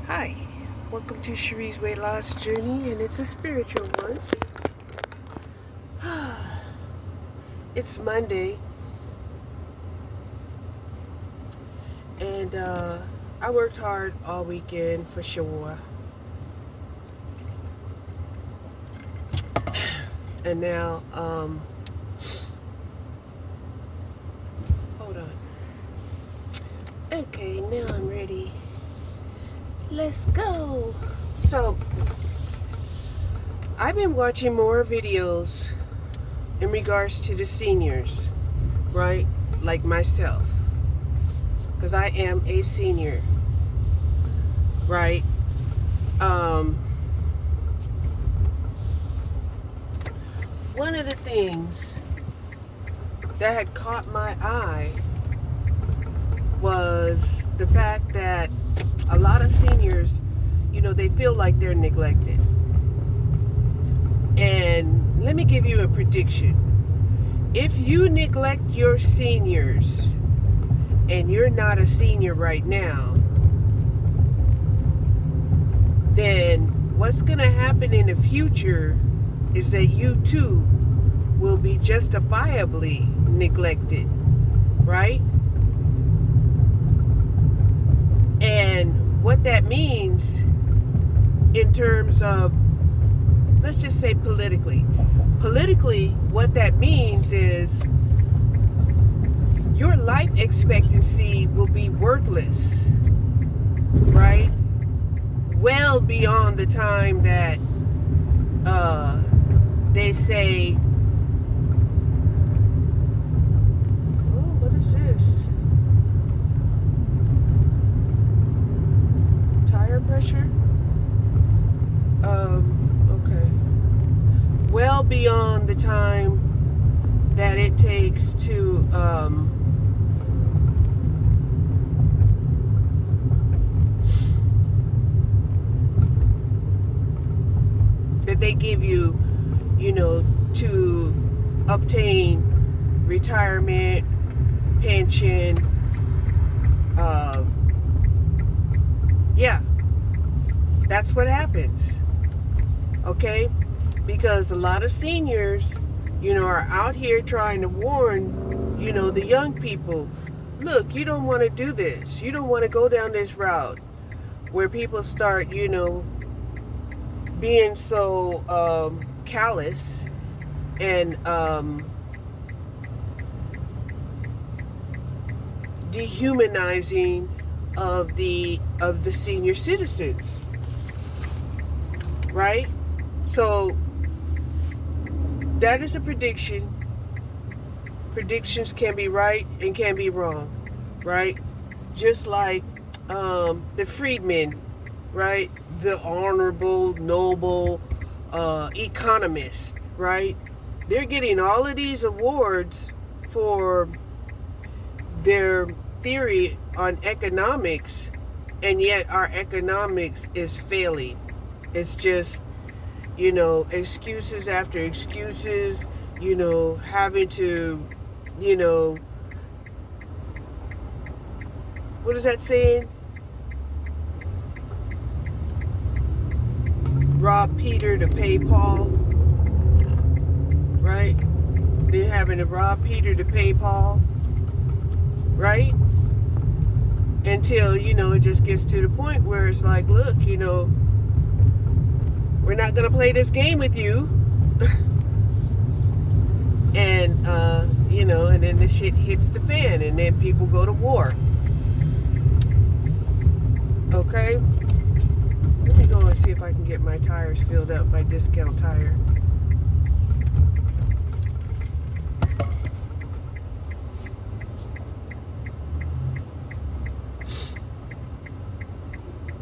Hi, welcome to Cherie's Weight Loss Journey, and it's a spiritual one. It's Monday, and I worked hard all weekend for sure. And now, hold on. Okay, now I'm ready. Let's go. So, I've been watching more videos in regards to the seniors, right? Like myself, because I am a senior, right? One of the things that had caught my eye was the fact that a lot of seniors, they feel like they're neglected. And let me give you a prediction. If you neglect your seniors, and you're not a senior right now, then what's going to happen in the future is that you too will be justifiably neglected, right? And what that means in terms of, let's just say politically, what that means is your life expectancy will be worthless, right? Well beyond the time that they say, oh, what is this? Tire pressure? Okay. Well beyond the time that it takes to that they give you, to obtain retirement, pension, yeah, that's what happens, okay? Because a lot of seniors, are out here trying to warn, the young people, look, you don't want to do this. You don't want to go down this route where people start, being so callous and dehumanizing of the senior citizens, right? So that is a prediction. Predictions can be right and can be wrong, right? Just like the freedmen, right? The honorable, noble economist, right? They're getting all of these awards for their theory on economics, and yet our economics is failing. It's just, excuses after excuses, having to, what is that saying? Rob Peter to pay Paul, right? They're having to rob Peter to pay Paul, right? Until, it just gets to the point where it's like, look, we're not going to play this game with you. And, and then the shit hits the fan, and then people go to war. Okay? Let me go and see if I can get my tires filled up by Discount Tire.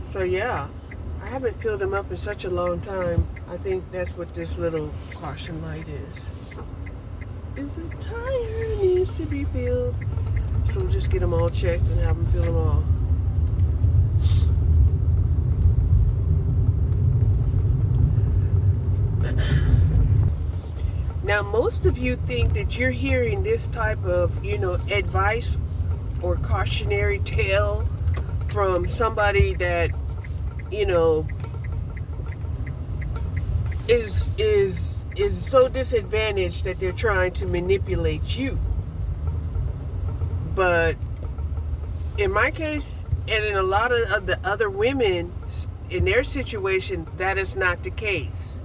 So yeah, I haven't filled them up in such a long time. I think that's what this little caution light is. Is a tire needs to be filled. So we'll just get them all checked and have them fill them all. Now, most of you think that you're hearing this type of, advice or cautionary tale from somebody that you know, is so disadvantaged that they're trying to manipulate you. But in my case, and in a lot of the other women in their situation, that is not the case.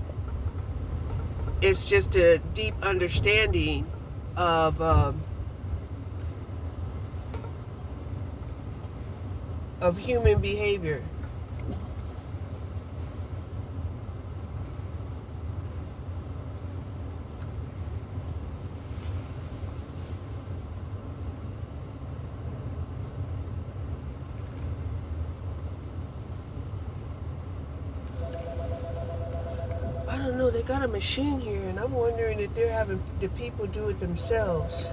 It's just a deep understanding of human behavior. I don't know, they got a machine here, and I'm wondering if they're having the people do it themselves.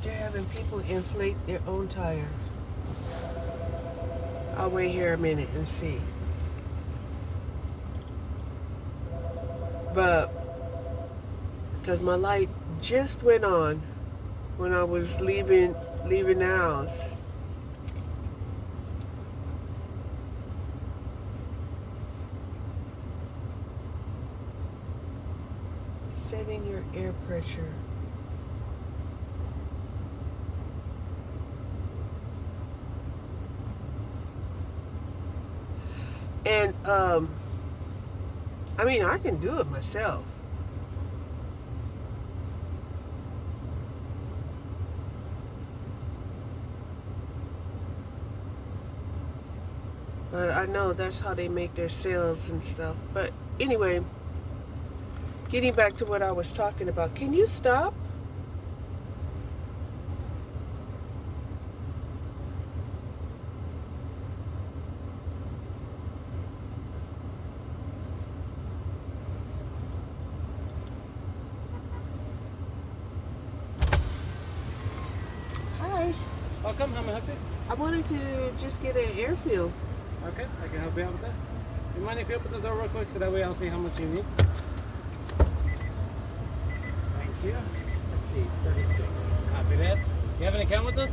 They're having people inflate their own tire. I'll wait here a minute and see. But, because my light just went on when I was leaving the house. Setting your air pressure. And I mean, I can do it myself. But I know that's how they make their sales and stuff. But anyway, getting back to what I was talking about. Can you stop? Hi. Welcome, how may I help you? I wanted to just get an air feel. Okay, I can help you out with that. Do you mind if you open the door real quick so that way I'll see how much you need? Thank you. Let's see, 36. Copy that. You have an account with us?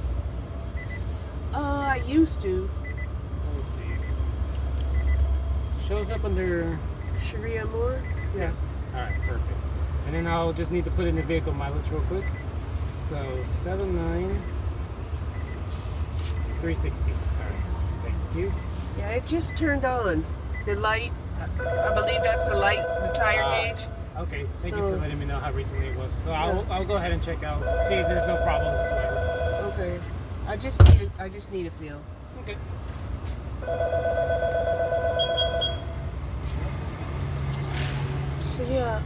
I used to. Let me see. Shows up under... Sharia Moore? Yes. Alright, perfect. And then I'll just need to put in the vehicle mileage real quick. So, 79,360. Alright, thank you. Yeah, it just turned on. The light, I believe that's the light, the tire gauge. Okay, thank you for letting me know how recently it was. So I'll go ahead and check out, see if there's no problem whatsoever. Okay. I just need a feel. Okay. So yeah,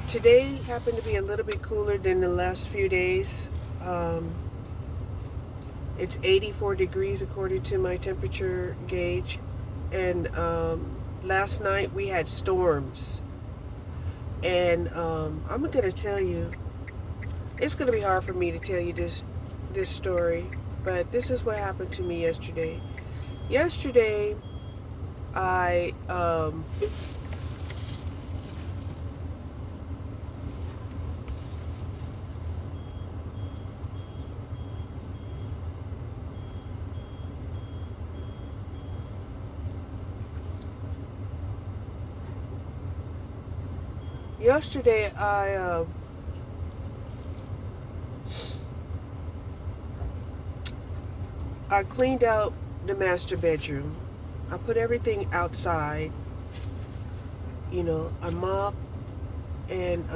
today happened to be a little bit cooler than the last few days. It's 84 degrees according to my temperature gauge. And last night we had storms. And I'm going to tell you, it's going to be hard for me to tell you this story. But this is what happened to me yesterday. Yesterday, I... Yesterday, I cleaned out the master bedroom. I put everything outside. You know, I mopped and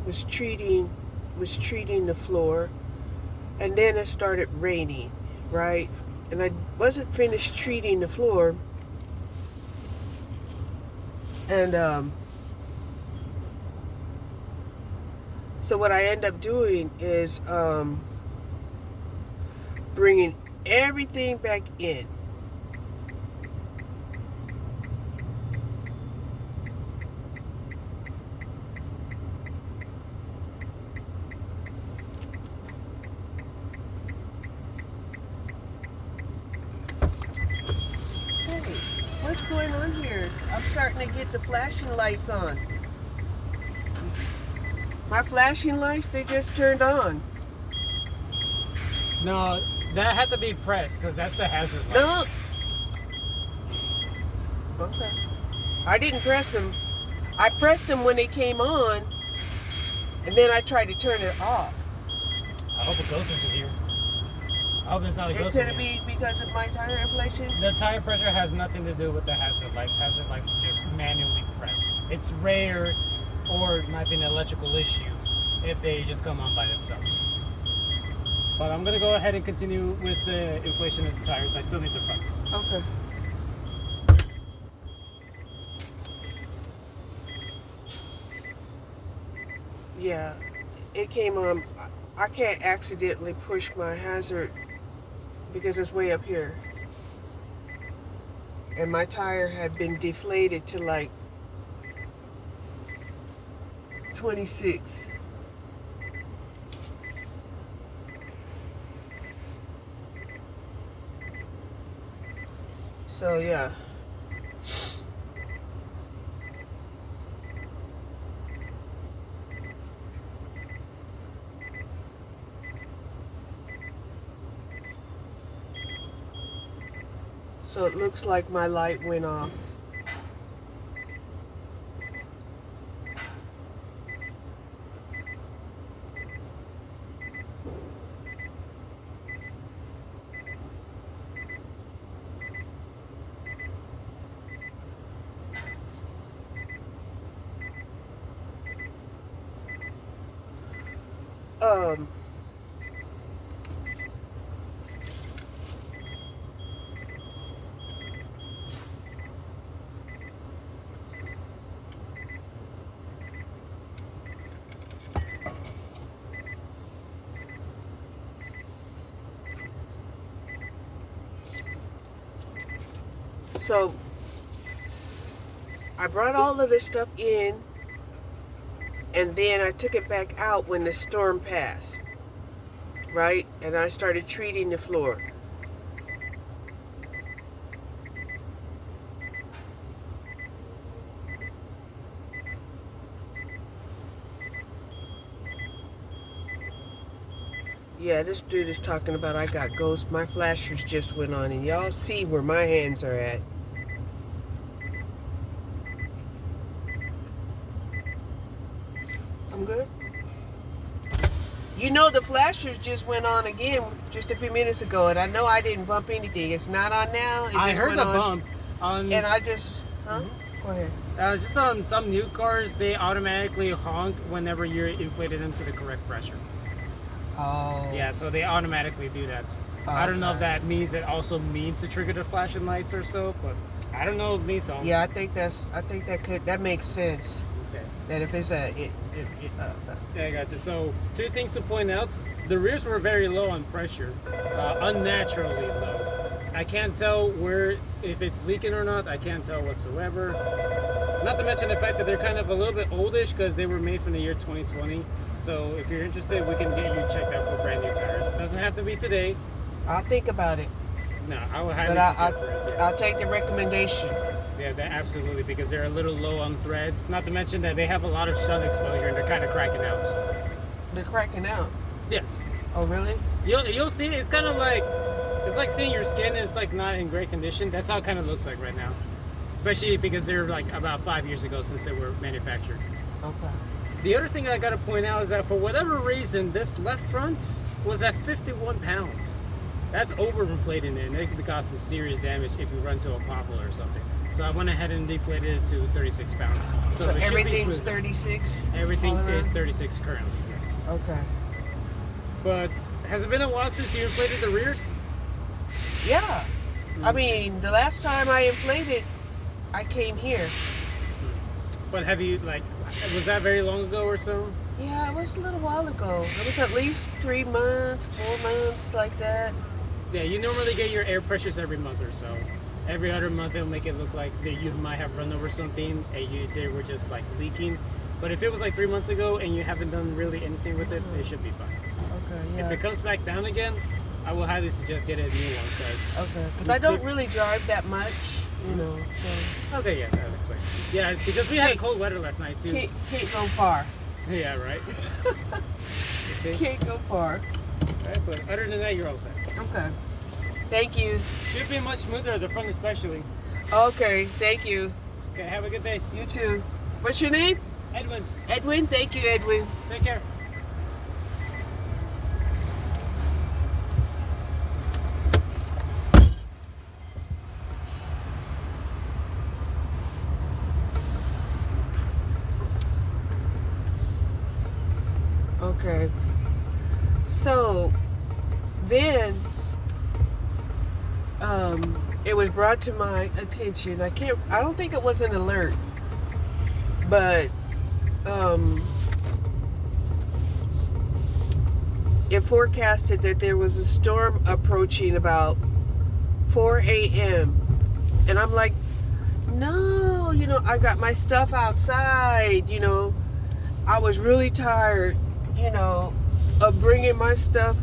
was treating the floor, and then it started raining, right? And I wasn't finished treating the floor, and so what I end up doing is bringing everything back in. Hey, is going on here? I'm starting to get the flashing lights on. My flashing lights, they just turned on. No, that had to be pressed because that's the hazard light. No. Okay. I didn't press them. I pressed them when they came on, and then I tried to turn it off. I hope a ghost isn't here. I hope there's not a ghost Could in it here. be because of my tire inflation? The tire pressure has nothing to do with the hazard lights. Hazard lights are just manually pressed. It's rare, or it might be an electrical issue if they just come on by themselves. But I'm gonna go ahead and continue with the inflation of the tires. I still need the fronts. Okay. Yeah, it came on. I can't accidentally push my hazard because it's way up here. And my tire had been deflated to like 26. So yeah. So it looks like my light went off. Um, so I brought all of this stuff in, and then I took it back out when the storm passed, right? And I started treating the floor. Yeah, this dude is talking about I got ghosts. My flashers just went on, and y'all see where my hands are at. I'm good. You know the flashers just went on again just a few minutes ago, and I know I didn't bump anything. It's not on now. It just I heard went the on, bump on. and I just, huh? Go ahead. Just on some new cars, they automatically honk whenever you're inflated them to the correct pressure. Oh. Yeah, so they automatically do that. I don't know if that means it also means to trigger the flashing lights or so, but I don't know me so. Yeah, I think that makes sense. Okay. That if it's a Yeah, I got you. So, two things to point out. The rears were very low on pressure, unnaturally low. I can't tell if it's leaking or not. I can't tell whatsoever. Not to mention the fact that they're kind of a little bit oldish because they were made from the year 2020. So if you're interested, we can get you checked out for brand new tires. It doesn't have to be today. I'll think about it. No, I would highly But suggest it. Yeah. I'll take the recommendation. Yeah, absolutely, because they're a little low on threads. Not to mention that they have a lot of sun exposure and they're kind of cracking out. They're cracking out. Yes. Oh, really? You'll see. It's kind of like seeing your skin is like not in great condition. That's how it kind of looks like right now, especially because they're like about 5 years ago since they were manufactured. Okay. The other thing I got to point out is that for whatever reason, this left front was at 51 pounds. That's overinflating it, and it could cause some serious damage if you run to a pothole or something. So I went ahead and deflated it to 36 pounds. So it should be everything's smooth. 36? Everything all is around? 36 currently, yes. Okay. But has it been a while since you inflated the rears? Yeah. I mean, the last time I inflated, I came here. But have you, was that very long ago or so? Yeah, it was a little while ago. It was at least 3 months, 4 months, like that. Yeah, you normally get your air pressures every month or so. Every other month, it'll make it look like that you might have run over something and they were just like leaking. But if it was like 3 months ago and you haven't done really anything with it, it should be fine. Okay, yeah. If it comes back down again, I will highly suggest getting a new one Okay, because I don't really drive that much. you know. So Okay, yeah, that explains. Yeah, because we had cold weather last night too. Can't go far. Yeah, right. Okay. Can't go far. Right, but other than that, you're all set. Okay. Thank you. Should be much smoother, the front especially. Okay, thank you. Okay, have a good day. You too. What's your name? Edwin, Edwin? Thank you, Edwin. take care. Okay. So then it was brought to my attention. I don't think it was an alert, but it forecasted that there was a storm approaching about 4 a.m. And I'm like, no, I got my stuff outside, I was really tired, of bringing my stuff,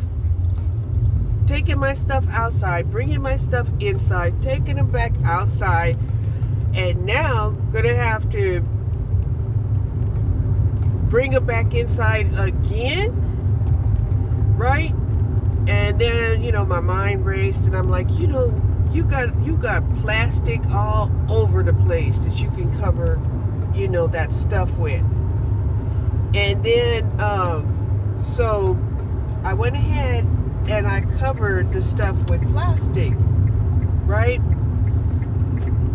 taking my stuff outside, bringing my stuff inside, taking them back outside, and now gonna have to bring them back inside again, right? And then, my mind raced, and I'm like, you got plastic all over the place that you can cover, that stuff with. And then, so I went ahead and I covered the stuff with plastic, right?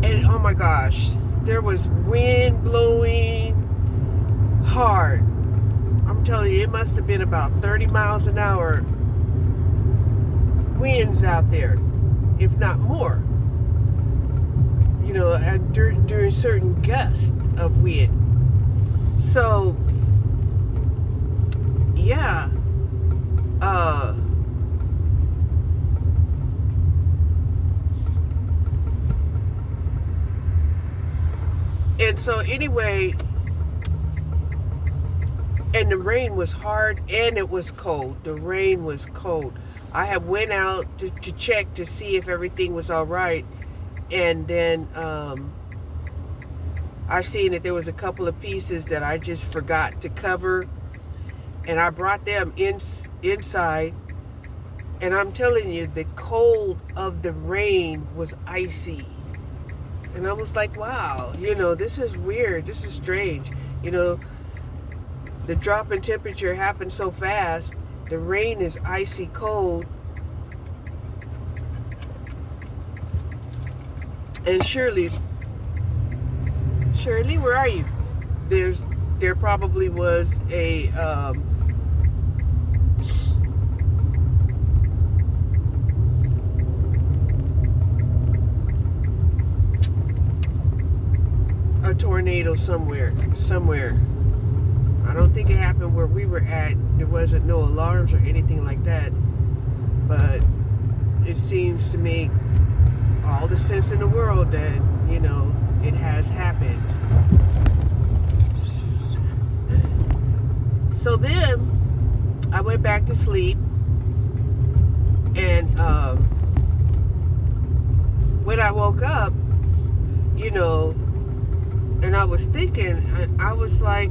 And oh my gosh, there was wind blowing hard. I'm telling you, it must have been about 30 miles an hour winds out there, if not more. And during certain gusts of wind. So, yeah. And so anyway, and the rain was hard and it was cold. The rain was cold. I had went out to check to see if everything was all right. And then I seen that there was a couple of pieces that I just forgot to cover. And I brought them inside. And I'm telling you, the cold of the rain was icy. And I was like, wow, this is weird. This is strange. The drop in temperature happened so fast. The rain is icy cold. And Shirley, where are you? There probably was a tornado somewhere. I don't think it happened where we were at. There wasn't no alarms or anything like that. But it seems to make all the sense in the world that, it has happened. So then I went back to sleep, and when I woke up, and I was thinking, I was like,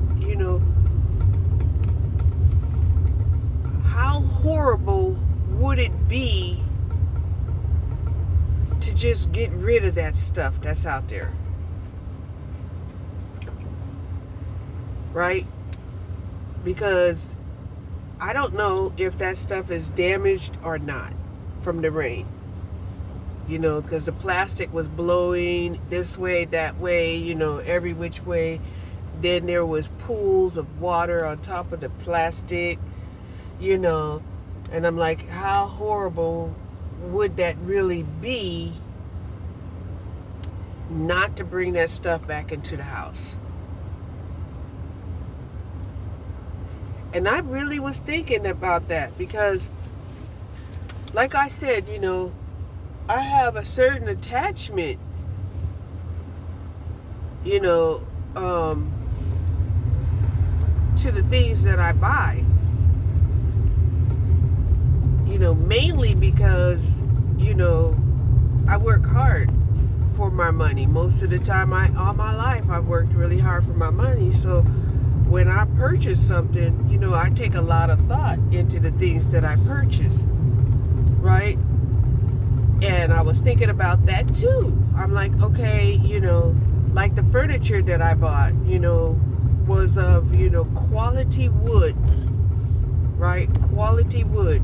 how horrible would it be to just get rid of that stuff that's out there? Right? Because I don't know if that stuff is damaged or not from the rain. Because the plastic was blowing this way, that way, every which way. Then there was pools of water on top of the plastic, and I'm like, how horrible would that really be not to bring that stuff back into the house? And I really was thinking about that because, like I said, I have a certain attachment, to the things that I buy. Mainly because, I work hard for my money. Most of the time, all my life, I've worked really hard for my money. So when I purchase something, you know, I take a lot of thought into the things that I purchase, right? And I was thinking about that too. I'm like, okay, you know, like the furniture that I bought, you know, was of, you know, quality wood, right? Quality wood.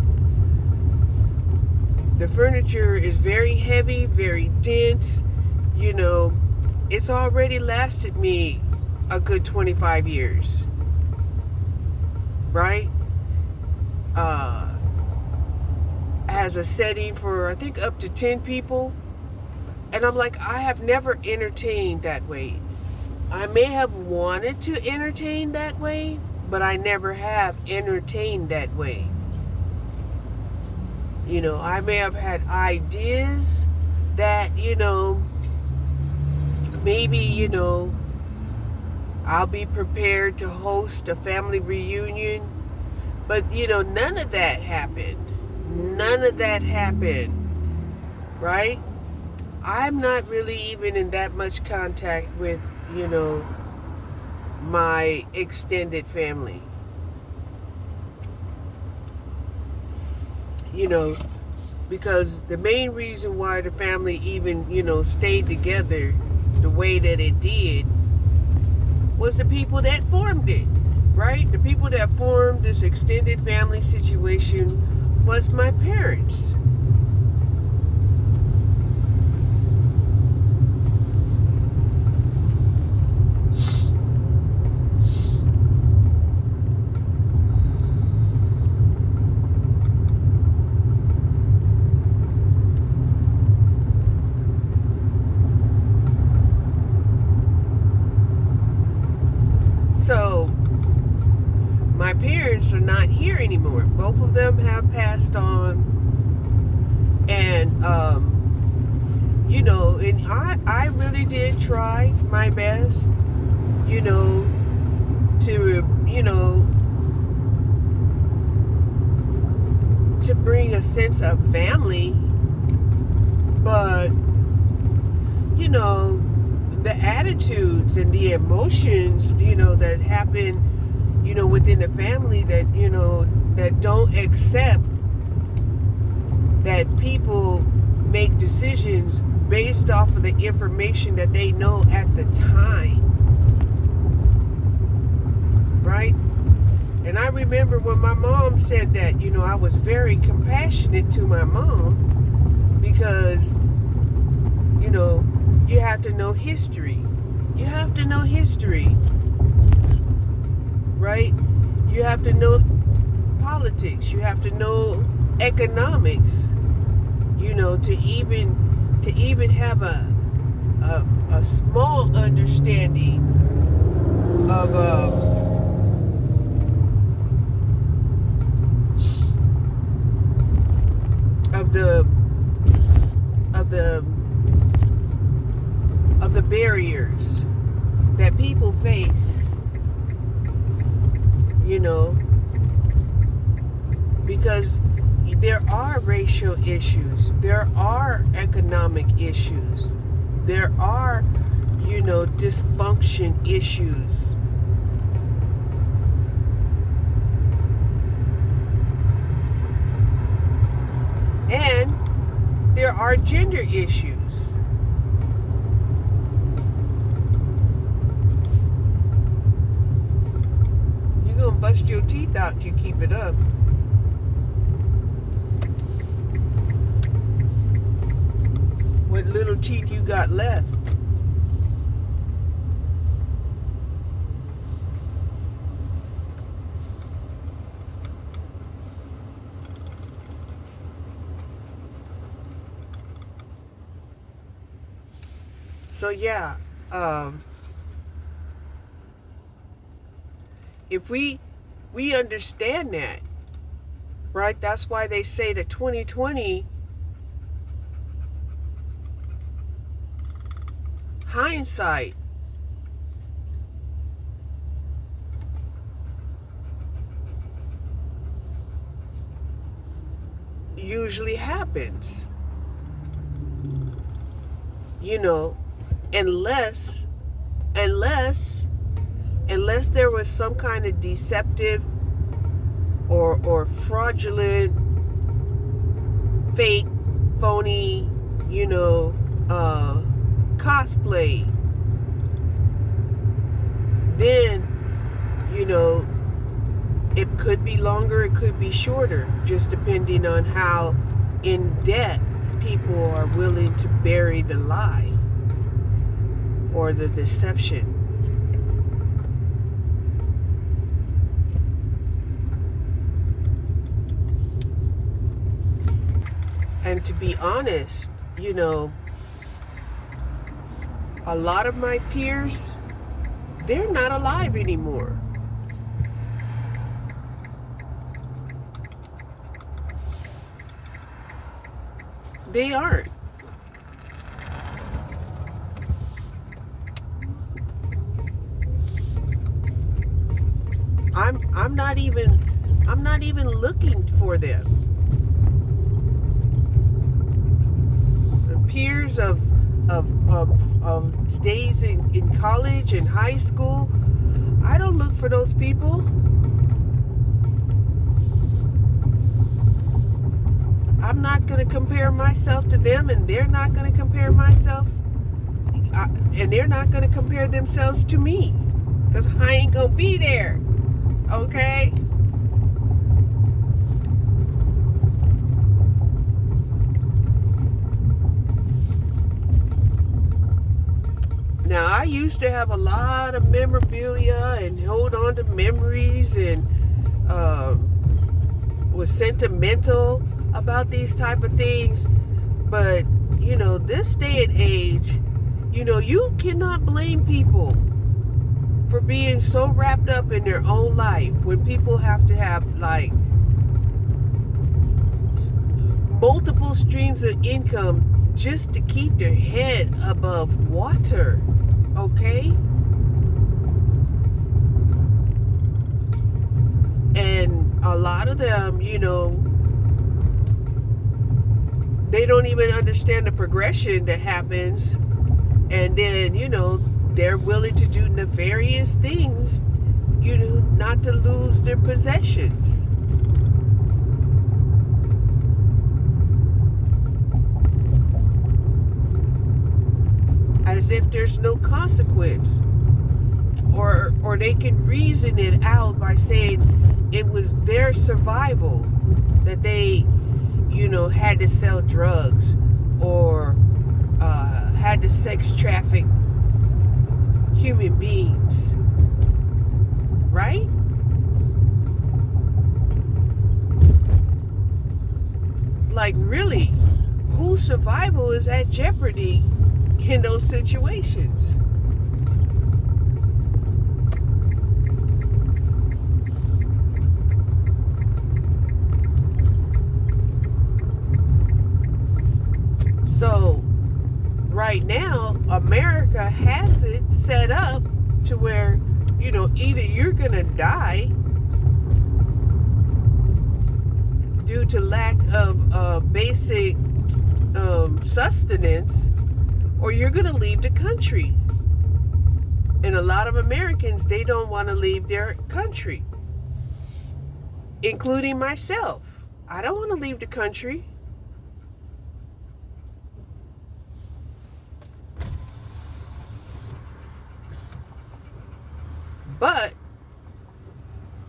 The furniture is very heavy, very dense, you know, it's already lasted me a good 25 years, right? Has a setting for, I think, up to 10 people. And I'm like, I have never entertained that way. I may have wanted to entertain that way, but I never have entertained that way. You know, I may have had ideas that, you know, maybe, you know, I'll be prepared to host a family reunion. But, you know, none of that happened. None of that happened, right? I'm not really even in that much contact with, you know, my extended family. You know, because the main reason why the family even, you know, stayed together the way that it did was the people that formed it, right? The people that formed this extended family situation was my parents. So my parents are not here anymore. Both of them have passed on. And, you know, and I really did try my best, you know, to, you know, to bring a sense of family. But, you know, the attitudes and the emotions, you know, that happen, you know, within the family that, you know, that don't accept that people make decisions based off of the information that they know at the time, right? And I remember when my mom said that, you know, I was very compassionate to my mom because, you know, you have to know history. You have to know history, right? You have to know politics. You have to know economics, you know, to even have a small understanding of the barriers that people face, you know, because there are racial issues, there are economic issues, there are, you know, dysfunction issues. And there are gender issues. You're gonna bust your teeth out, you keep it up. What little teeth you got left. So yeah, if we understand that, right? That's why they say that 2020 hindsight usually happens. You know, unless unless unless there was some kind of deceptive or fraudulent, fake, phony, cosplay, then it could be longer, it could be shorter, just depending on how in debt people are willing to bury the lie or the deception. And to be honest, a lot of my peers, they're not alive anymore. They aren't. I'm not even looking for them. The peers of days in college and high school, I don't look for those people. I'm not going to compare myself to them, and they're not going to compare and they're not going to compare themselves to me, because I ain't going to be there. Okay? Now, I used to have a lot of memorabilia and hold on to memories and was sentimental about these type of things. But, this day and age, you cannot blame people for being so wrapped up in their own life when people have to have like multiple streams of income just to keep their head above water. Okay? And a lot of them, they don't even understand the progression that happens. And then, they're willing to do nefarious things, not to lose their possessions. As if there's no consequence. Or they can reason it out by saying it was their survival that they, had to sell drugs or had to sex traffic human beings. Right? Like, really, whose survival is at jeopardy in those situations? So right now, America has it set up to where, either you're going to die due to lack of basic sustenance, or you're going to leave the country. And a lot of Americans, they don't want to leave their country, including myself. I don't want to leave the country. But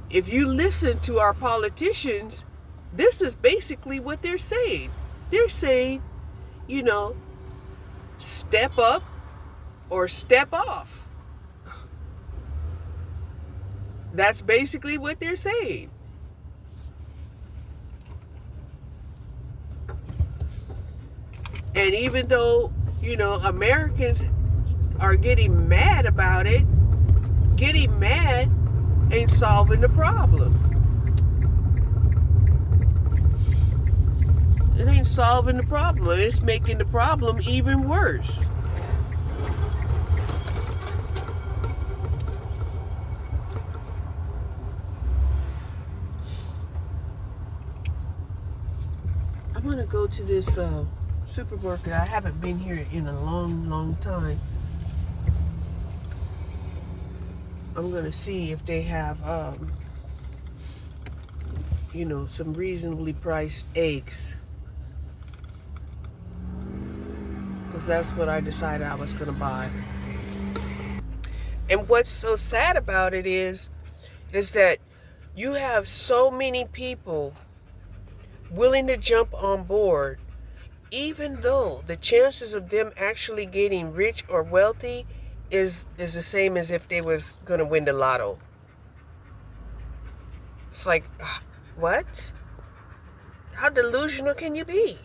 if you listen to our politicians, this is basically what they're saying. They're saying, step up or step off. That's basically what they're saying. And even though, Americans are getting mad about it, getting mad ain't solving the problem. It ain't solving the problem. It's making the problem even worse. I'm gonna go to this supermarket. I haven't been here in a long, long time. I'm gonna see if they have, some reasonably priced eggs. Because that's what I decided I was gonna buy. And what's so sad about it is that you have so many people willing to jump on board, even though the chances of them actually getting rich or wealthy is the same as if they was gonna win the lotto. It's like, what? How delusional can you be?